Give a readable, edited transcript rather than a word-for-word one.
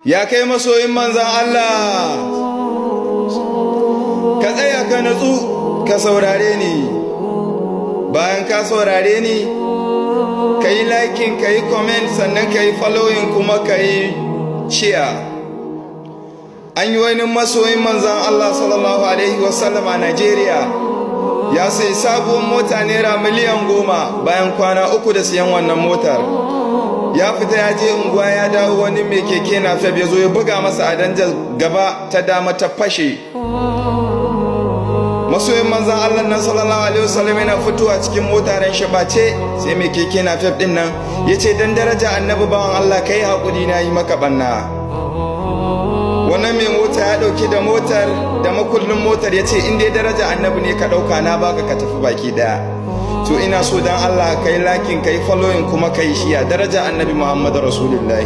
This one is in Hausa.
ya kai masoyin manzan Allah, ka tsaya ka natsu ka saurare ni. Bayan ka saurare ni, ka yi liking, ka yi comment, sannan ka yi following, kuma ka yi share. An yi wani masoyin manzan Allah sallallahu alaihi wasallam a Najeriya ya sai sabuwar mota naira miliyan 10 bayan kwana 3 da siyan wannan motar. Ya fita ya je unguwa, ya dawo, wani mai keke napep ya zo ya buga masa a danjar gaba ta dama ta fashe. Masoyin manzan Allah nan sallallahu alaihi wasallam yana fitowa cikin mota ran shabace, sai mai keke napep din nan ya ce, dan daraja annabi bawan Allah kai hakuri, na yi maka banna. Wannan mai mota ya dauki da motar da makullin motar ya ce, in dai daraja annabi ne ka dauka, na baka ka tafi baki daya. To ina so dan Allah kai liking, kai following, kuma kai shiya. Daraja annabi Muhammad Rasulullahi.